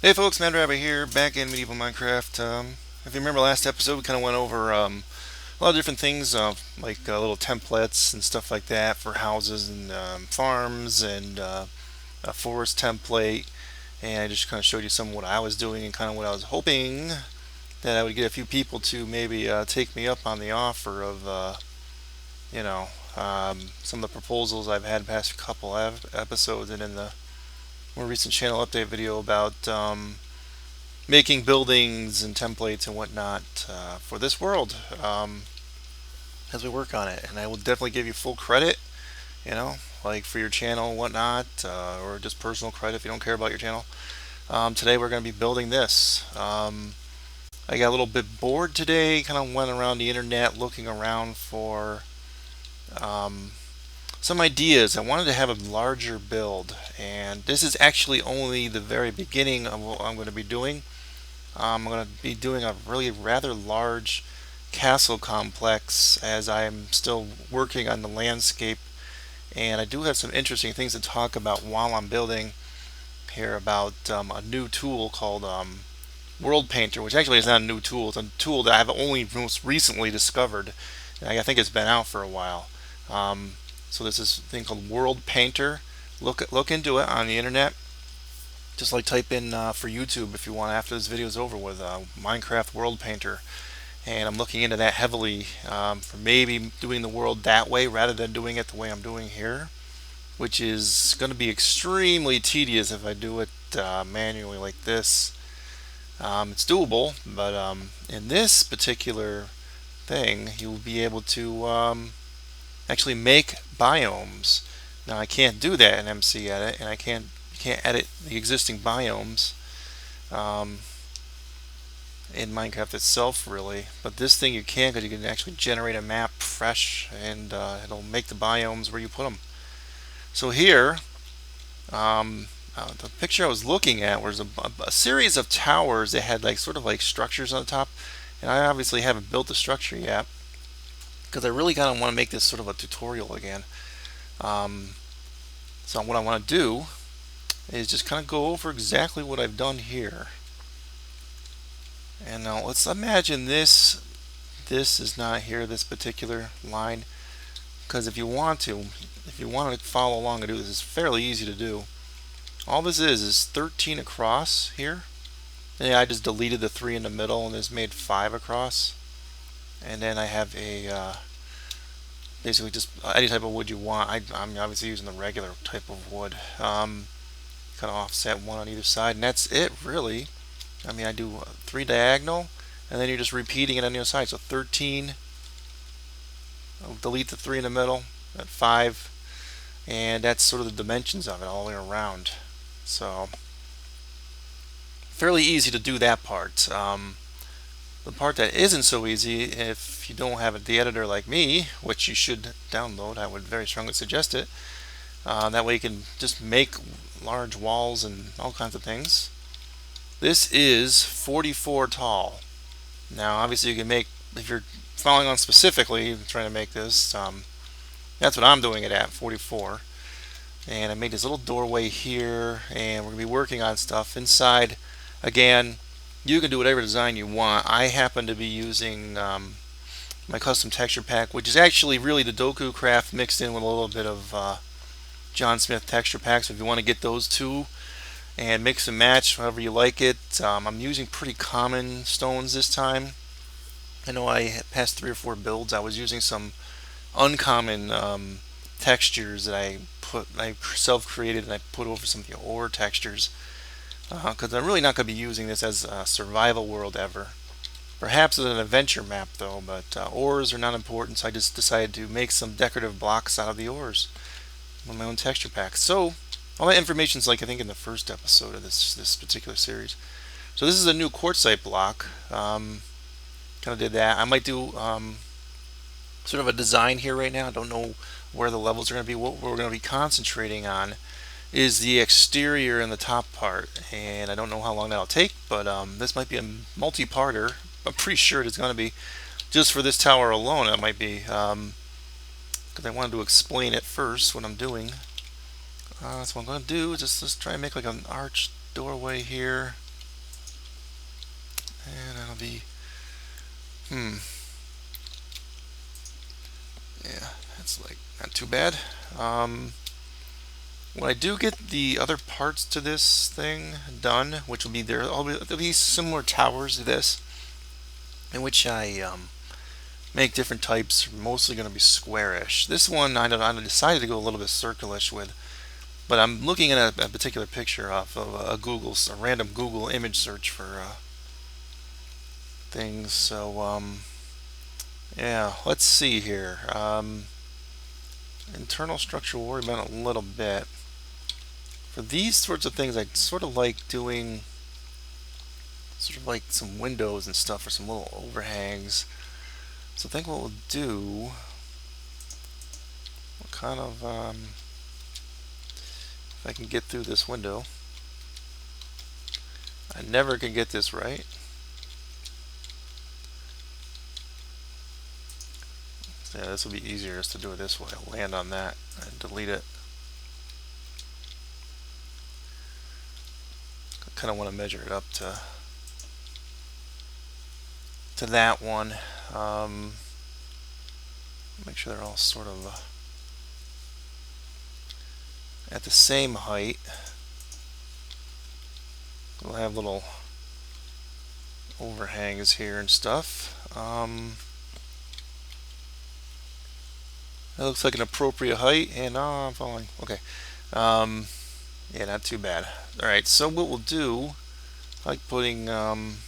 Hey folks, Mad Rabbit here, back in Medieval Minecraft. If you remember last episode, we kind of went over a lot of different things, like little templates and stuff like that for houses and farms and a forest template. And I just kind of showed you some of what I was doing and kind of what I was hoping that I would get a few people to maybe take me up on the offer of, you know, some of the proposals I've had past couple episodes and in the more recent channel update video about making buildings and templates and whatnot for this world as we work on it. And I will definitely give you full credit, like for your channel and whatnot, or just personal credit if you don't care about your channel. Today we're going to be building this. I got a little bit bored today, kind of went around the internet looking around for um, some ideas. I wanted to have a larger build, and this is actually only the very beginning of what I'm going to be doing. I'm going to be doing a really rather large castle complex as I'm still working on the landscape, and I do have some interesting things to talk about while I'm building here about a new tool called World Painter, which actually is not a new tool. It's a tool that I've only most recently discovered. I think it's been out for a while. Um, so there's this thing called World Painter. Look into it on the internet. Just like type in for YouTube if you want after this video is over with Minecraft World Painter. And I'm looking into that heavily for maybe doing the world that way rather than doing it the way I'm doing here, which is going to be extremely tedious if I do it manually like this. It's doable, but in this particular thing, you'll be able to actually make biomes. Now I can't do that in MCEdit, and I can't edit the existing biomes um, in Minecraft itself, really. But this thing you can, because you can actually generate a map fresh, and it'll make the biomes where you put them. So here, the picture I was looking at was a series of towers that had like sort of like structures on the top, and I obviously haven't built the structure yet because I really kind of want to make this sort of a tutorial again. Um, so what I want to do is just kind of go over exactly what I've done here. And now let's imagine this is not here, this particular line, because if you want to follow along and do this, it's fairly easy to do. All this is 13 across here. And I just deleted the 3 in the middle and just made 5 across. And then I have a basically just any type of wood you want. I'm obviously using the regular type of wood. Kind of offset 1 on either side, and that's it really. I mean, I do 3 diagonal, and then you're just repeating it on the other side. So 13. I'll delete the 3 in the middle at 5, and that's sort of the dimensions of it all the way around. So fairly easy to do that part. The part that isn't so easy, if you don't have the editor like me, which you should download, I would very strongly suggest it. That way you can just make large walls and all kinds of things. This is 44 tall. Now obviously you can make, if you're following on specifically trying to make this, that's what I'm doing it at, 44. And I made this little doorway here, and we're going to be working on stuff inside. Again, you can do whatever design you want. I happen to be using my custom texture pack, which is actually really the Dokucraft mixed in with a little bit of John Smith texture pack. So if you want to get those two and mix and match however you like it, I'm using pretty common stones this time. I know I past 3 or 4 builds I was using some uncommon textures that I self-created, and I put over some of the ore textures because I'm really not going to be using this as a survival world ever. Perhaps as an adventure map though, but ores are not important, so I just decided to make some decorative blocks out of the ores with my own texture pack. So all that information is like I think in the first episode of this particular series. So this is a new quartzite block. Kind of did that. I might do sort of a design here right now. I don't know where the levels are going to be. What we're going to be concentrating on is the exterior and the top part, and I don't know how long that'll take, but this might be a multi-parter. I'm pretty sure it's going to be just for this tower alone. It might be because I wanted to explain it first what I'm doing. So what I'm going to do is just try and make like an arched doorway here. And that'll be, yeah, that's like not too bad. When I do get the other parts to this thing done, which will be there'll be similar towers to this, in which I make different types, mostly going to be squarish. This one I decided to go a little bit circulish with, but I'm looking at a particular picture off of a random Google image search for things. So yeah, let's see here. Internal structure we'll worry about a little bit. For these sorts of things, I sort of like doing sort of like some windows and stuff, or some little overhangs. So I think what we'll do, what kind of if I can get through this window. I never can get this right. Yeah, this will be easier just to do it this way. I'll land on that and delete it. I kind of want to measure it up to that one. Make sure they're all sort of at the same height. We'll have little overhangs here and stuff. That looks like an appropriate height, and I'm following. Okay. Yeah, not too bad. Alright, so what we'll do, I like putting, trying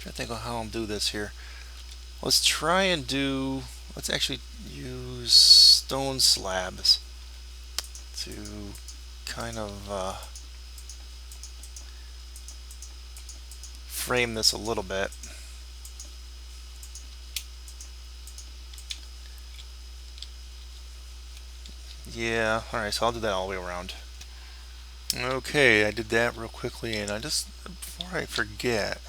to think of how I'll do this here. Let's try and do, let's actually use stone slabs to kind of frame this a little bit. Yeah, alright, so I'll do that all the way around. Okay, I did that real quickly, and before I forget,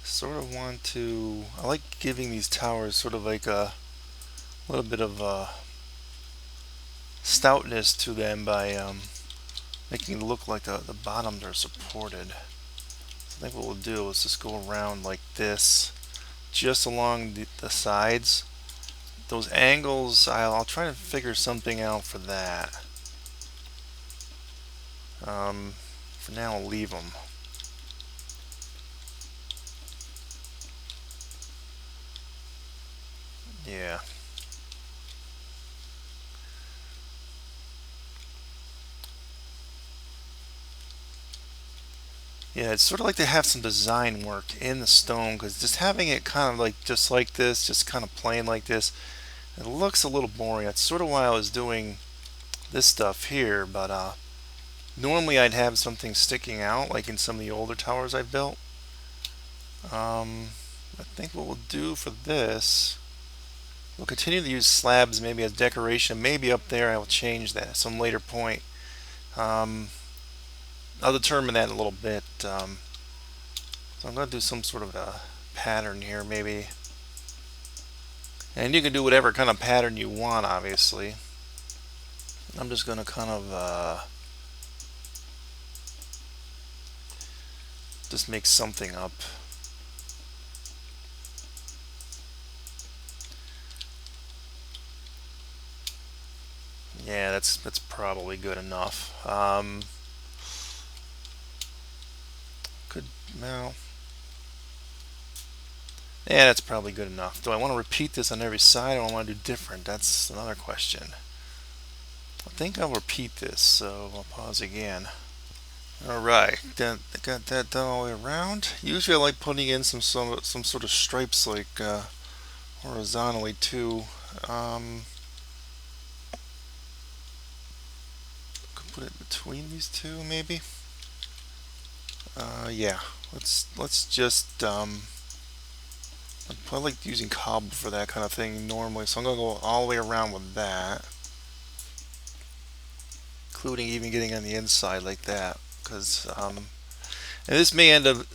sort of want to, I like giving these towers sort of like a little bit of stoutness to them by making it look like the bottoms are supported. So I think what we'll do is just go around like this, just along the sides. Those angles, I'll try to figure something out for that. For now, I'll leave them. Yeah. Yeah, it's sort of like to have some design work in the stone, because just having it kind of like just like this, just kind of plain like this, it looks a little boring. That's sort of why I was doing this stuff here, but normally I'd have something sticking out, like in some of the older towers I've built. I think what we'll do for this, we'll continue to use slabs maybe as decoration. Maybe up there I will change that at some later point. I'll determine that in a little bit. So I'm going to do some sort of a pattern here maybe. And you can do whatever kind of pattern you want, obviously. I'm just going to kind of just make something up. Yeah, that's probably good enough. Well, yeah, that's probably good enough. Do I want to repeat this on every side, or do I want to do different? That's another question. I think I'll repeat this, so I'll pause again. Alright, got that done all the way around. Usually I like putting in some sort of stripes, like horizontally too. Could put it between these two maybe. Yeah, let's just I like using cobble for that kind of thing normally, so I'm gonna go all the way around with that, including even getting on the inside like that, because and this may end up,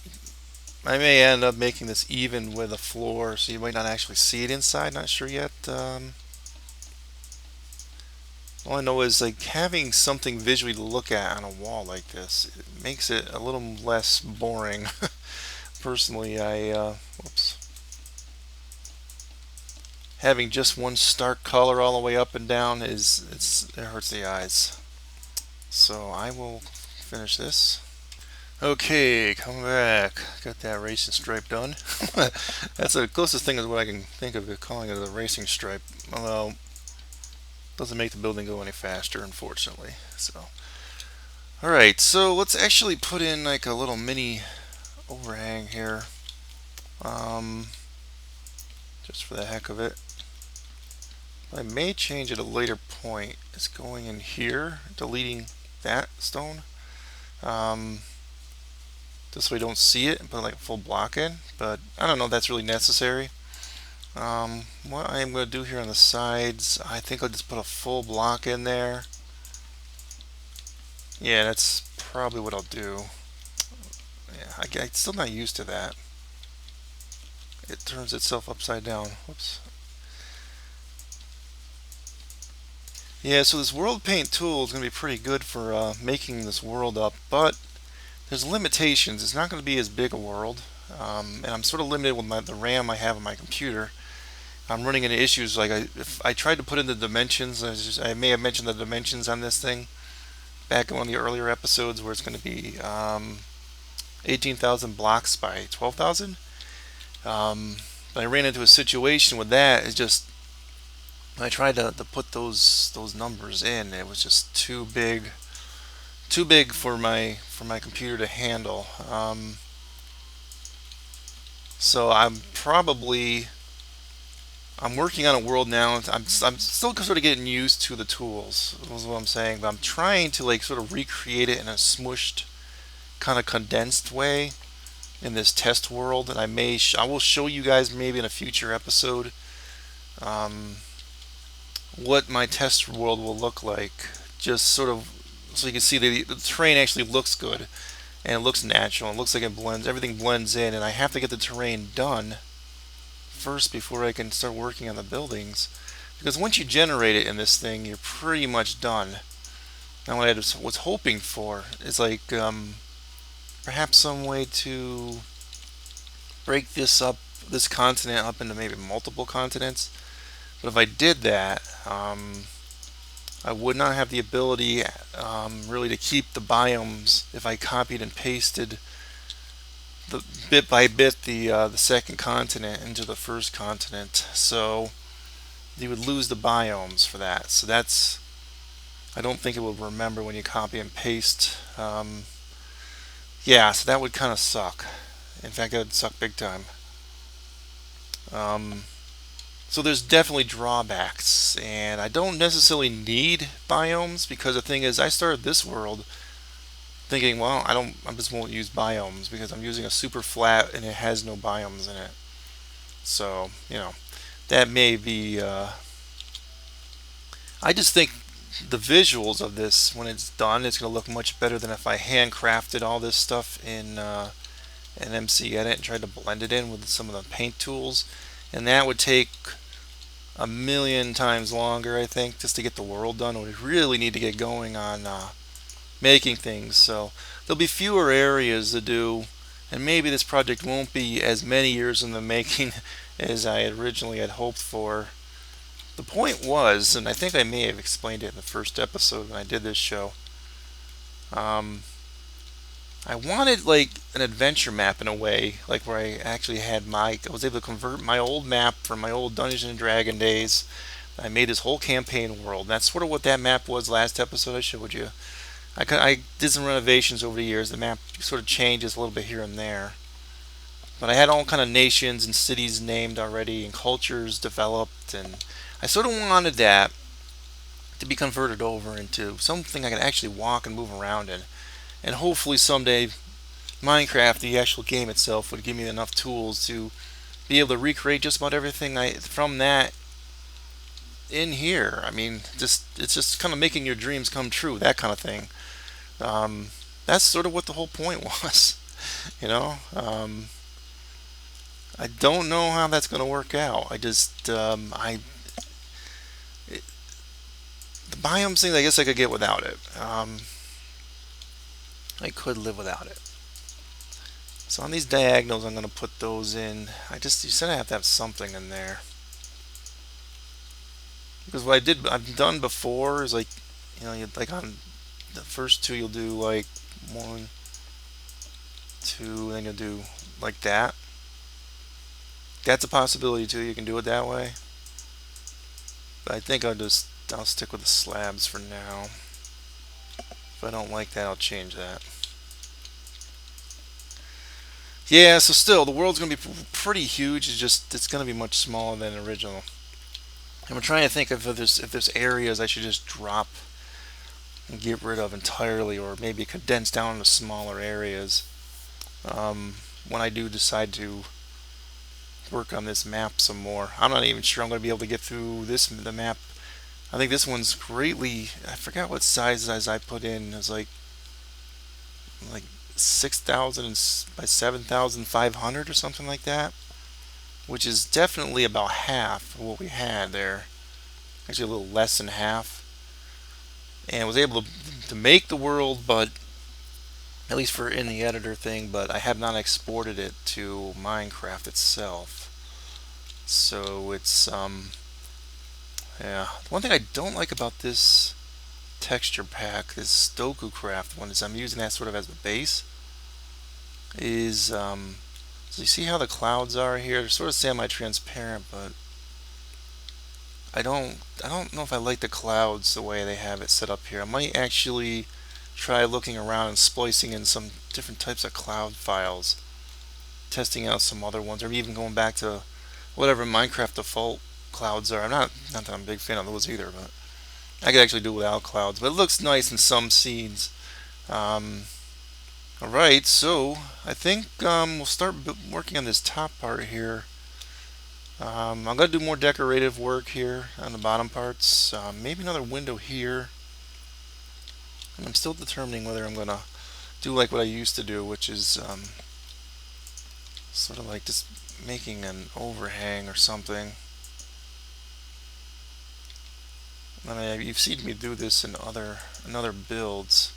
I may end up making this even with the floor, so you might not actually see it inside. Not sure yet. All I know is like having something visually to look at on a wall like this, it makes it a little less boring. Personally, whoops, having just one stark color all the way up and down it hurts the eyes. So I will finish this. Okay, come back. Got that racing stripe done. That's the closest thing is what I can think of calling it a racing stripe. Although doesn't make the building go any faster, unfortunately. So, all right. So let's actually put in like a little mini overhang here, um, just for the heck of it. I may change at a later point. It's going in here, deleting that stone. Um, this way we don't see it and put like a full block in. But I don't know if that's really necessary. What I am going to do here on the sides, I think I'll just put a full block in there. Yeah, that's probably what I'll do. Yeah, I'm still not used to that. It turns itself upside down. Whoops. Yeah, so this world paint tool is going to be pretty good for making this world up, but there's limitations. It's not going to be as big a world, and I'm sort of limited with the RAM I have on my computer. I'm running into issues like if I tried to put in the dimensions, I may have mentioned the dimensions on this thing back in one of the earlier episodes where it's going to be 18,000 blocks by 12,000. But I ran into a situation with that. It's just when I tried to put those numbers in, it was just too big for my computer to handle. So I'm working on a world now. I'm still sort of getting used to the tools. Is what I'm saying. But I'm trying to like sort of recreate it in a smushed, kind of condensed way in this test world. And I will show you guys maybe in a future episode um, what my test world will look like. Just sort of so you can see the terrain actually looks good and it looks natural. It looks like everything blends in. And I have to get the terrain done first before I can start working on the buildings, because once you generate it in this thing, you're pretty much done. Now what I was hoping for is like perhaps some way to break this continent up into maybe multiple continents. But if I did that, I would not have the ability really to keep the biomes if I copied and pasted the bit by bit the second continent into the first continent. So you would lose the biomes for that. So I don't think it will remember when you copy and paste. Yeah, so that would kind of suck. In fact, that would suck big time. Um, so there's definitely drawbacks, and I don't necessarily need biomes because the thing is, I started this world thinking, well, I just won't use biomes because I'm using a super flat and it has no biomes in it. So that may be. I just think the visuals of this when it's done, it's going to look much better than if I handcrafted all this stuff in MCEdit and tried to blend it in with some of the paint tools, and that would take a million times longer, I think, just to get the world done. We really need to get going on making things. So there'll be fewer areas to do, and maybe this project won't be as many years in the making as I originally had hoped for. The point was, and I think I may have explained it in the first episode when I did this show, I wanted like an adventure map in a way, like where I was able to convert my old map from my old Dungeons and Dragon days. I made this whole campaign world. That's sort of what that map was last episode I showed you. I did some renovations over the years. The map sort of changes a little bit here and there. But I had all kind of nations and cities named already and cultures developed, and I sort of wanted that to be converted over into something I could actually walk and move around in. And hopefully someday Minecraft, the actual game itself, would give me enough tools to be able to recreate just about everything from that in here. I mean, it's just kind of making your dreams come true, that kind of thing. That's sort of what the whole point was, you know. I don't know how that's going to work out. I just biomes thing, I guess I could get without it. I could live without it. So on these diagonals, I'm going to put those in. You said I have to have something in there. Because what I've done before is like, like on the first two, you'll do like 1, 2, then you'll do like that. That's a possibility too. You can do it that way. But I think I'll stick with the slabs for now. If I don't like that, I'll change that. Yeah, so still, the world's going to be pretty huge. It's going to be much smaller than the original. And I'm trying to think if there's areas I should just drop and get rid of entirely, or maybe condense down to smaller areas. When I do decide to work on this map some more, I'm not even sure I'm going to be able to get through the map. I think this one's greatly. I forgot what size I put in. It was like 6,000 by 7,500 or something like that, which is definitely about half of what we had there. Actually, a little less than half. And I was able to make the world, but at least for in the editor thing, but I have not exported it to Minecraft itself. So it's yeah. One thing I don't like about this texture pack, this Dokucraft one, is I'm using that sort of as the base. So you see how the clouds are here? They're sort of semi-transparent, but I don't know if I like the clouds the way they have it set up here. I might actually try looking around and splicing in some different types of cloud files, testing out some other ones, or even going back to whatever Minecraft default clouds are. Not that I'm a big fan of those either, but I could actually do without clouds. But it looks nice in some scenes. Alright, so I think we'll start working on this top part here. I'm going to do more decorative work here on the bottom parts. Maybe another window here. And I'm still determining whether I'm going to do like what I used to do, which is sort of like just making an overhang or something. You've seen me do this in other builds.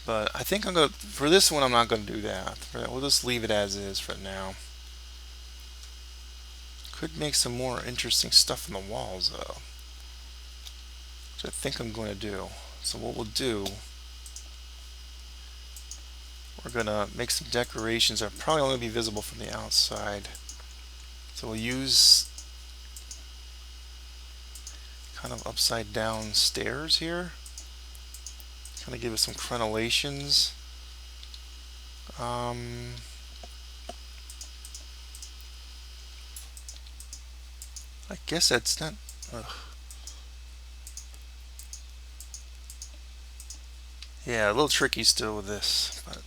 But I think for this one, I'm not going to do that. We'll just leave it as is for now. Could make some more interesting stuff on the walls though, which I think I'm going to do. So what we'll do, we're going to make some decorations that are probably only be visible from the outside. So we'll use kind of upside down stairs here. Kind of give it some crenellations. I guess that's not. Ugh. Yeah, a little tricky still with this, but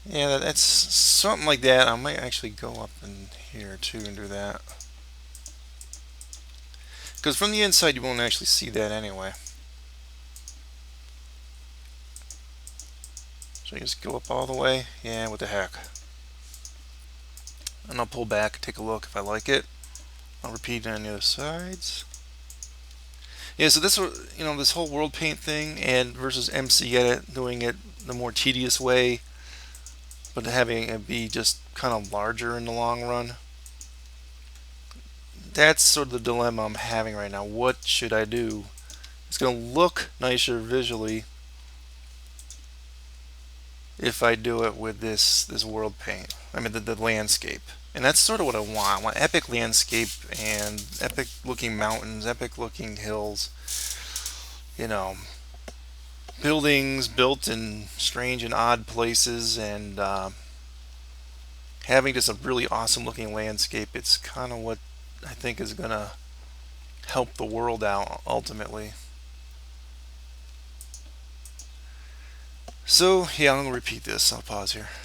yeah, that's something like that. I might actually go up in here too and do that, because from the inside you won't actually see that anyway. So you just go up all the way. Yeah, what the heck. And I'll pull back and take a look if I like it. I'll repeat it on the other sides. Yeah, so this whole world paint thing and versus MCEdit, doing it the more tedious way, but having it be just kind of larger in the long run. That's sort of the dilemma I'm having right now. What should I do? It's going to look nicer visually if I do it with this world paint. I mean the landscape. And that's sort of what I want. I want epic landscape and epic looking mountains, epic looking hills. Buildings built in strange and odd places, and having just a really awesome looking landscape. It's kind of what I think is going to help the world out ultimately. So yeah, I'm going to repeat this. I'll pause here.